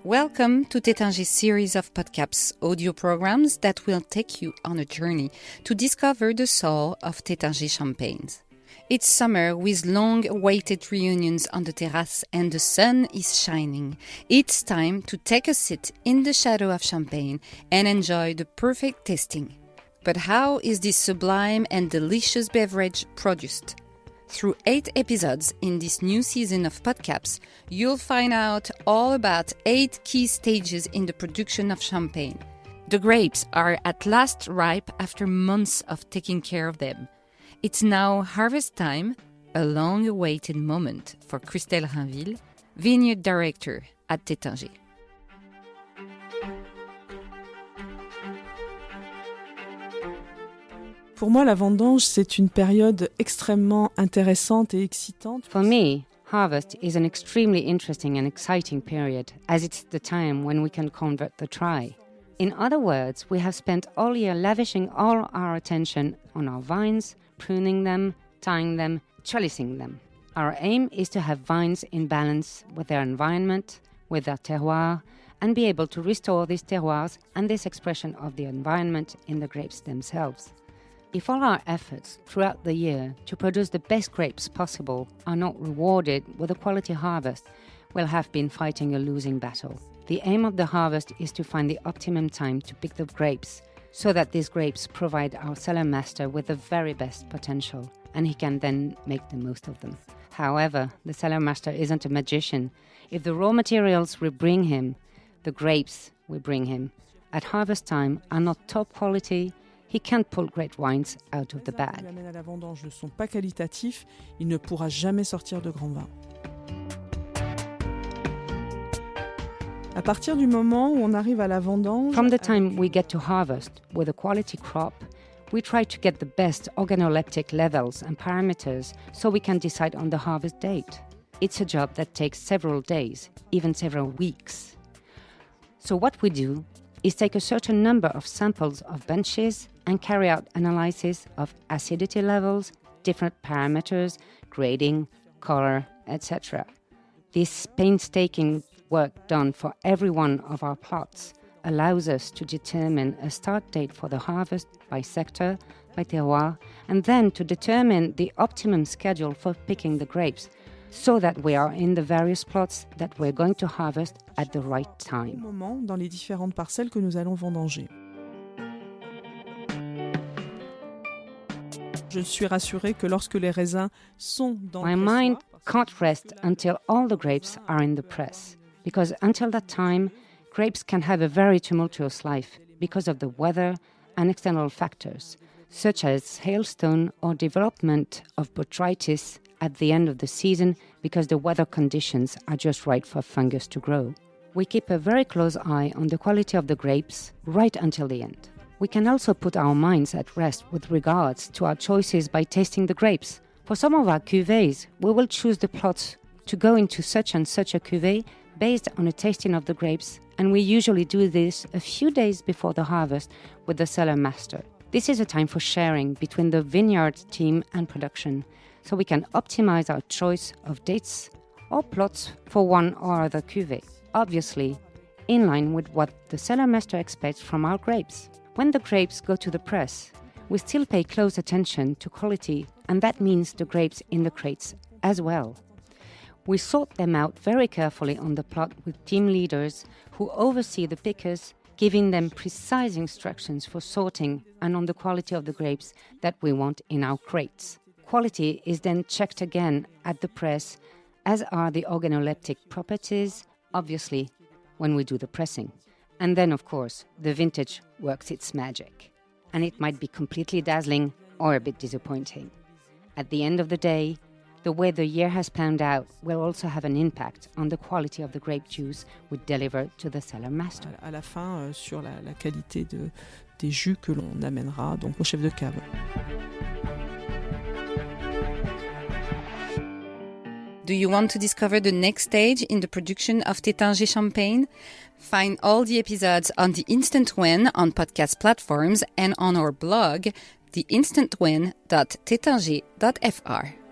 Welcome to Taittinger's series of podcaps, audio programs that will take you on a journey to discover the soul of Taittinger champagnes. It's summer with long-awaited reunions on the terrace and the sun is shining. It's time to take a seat in the shadow of champagne and enjoy the perfect tasting. But how is this sublime and delicious beverage produced? Through 8 episodes in this new season of podcaps, you'll find out all about 8 key stages in the production of champagne. The grapes are at last ripe after months of taking care of them. It's now harvest time, a long-awaited moment for Christelle Rinville, Vineyard Director at Taittinger. Pour moi, la vendange, c'est une période extrêmement intéressante et excitante. For me, harvest is an extremely interesting and exciting period, as it's the time when we can convert the try. In other words, we have spent all year lavishing all our attention on our vines, pruning them, tying them, trellising them. Our aim is to have vines in balance with their environment, with their terroir, and be able to restore these terroirs and this expression of the environment in the grapes themselves. If all our efforts throughout the year to produce the best grapes possible are not rewarded with a quality harvest, we'll have been fighting a losing battle. The aim of the harvest is to find the optimum time to pick the grapes, so that these grapes provide our cellar master with the very best potential, and he can then make the most of them. However, the cellar master isn't a magician. If the raw materials we bring him, the grapes we bring him, at harvest time are not top quality, he can't pull great wines out of the bag. Les amènes à la vendange ne sont pas qualitatifs, il ne pourra jamais sortir de grands vins. À partir du moment où on arrive à la vendange, From the time we get to harvest with a quality crop, we try to get the best organoleptic levels and parameters so we can decide on the harvest date. It's a job that takes several days, even several weeks. So what we do is take a certain number of samples of benches and carry out analysis of acidity levels, different parameters, grading, color, etc. This painstaking work done for every one of our plots allows us to determine a start date for the harvest by sector, by terroir, and then to determine the optimum schedule for picking the grapes, so that we are in the various plots that we're going to harvest at the right time. au moment dans les différentes parcelles que nous allons vendanger. Je suis rassurée que lorsque les raisins sont dans My le mind pressoir, can't rest until all the grapes are in the press, because until that time, grapes can have a very tumultuous life because of the weather and external factors, such as hailstone or development of botrytis at the end of the season because the weather conditions are just right for fungus to grow. We keep a very close eye on the quality of the grapes right until the end. We can also put our minds at rest with regards to our choices by tasting the grapes. For some of our cuvées, we will choose the plots to go into such and such a cuvée based on a tasting of the grapes, and we usually do this a few days before the harvest with the cellar master. This is a time for sharing between the vineyard team and production, so we can optimize our choice of dates or plots for one or other cuvée, obviously in line with what the cellar master expects from our grapes. When the grapes go to the press, we still pay close attention to quality, and that means the grapes in the crates as well. We sort them out very carefully on the plot with team leaders who oversee the pickers, giving them precise instructions for sorting and on the quality of the grapes that we want in our crates. Quality is then checked again at the press, as are the organoleptic properties, obviously, when we do the pressing. And then, of course, the vintage works its magic. And it might be completely dazzling or a bit disappointing. At the end of the day, the way the year has panned out will also have an impact on the quality of the grape juice we deliver to the cellar master. à la fin sur la qualité des jus que l'on amènera donc au chef de cave. Do you want to discover the next stage in the production of Taittinger champagne? Find all the episodes on The Instant Win on podcast platforms and on our blog, theinstantwin.taittinger.fr.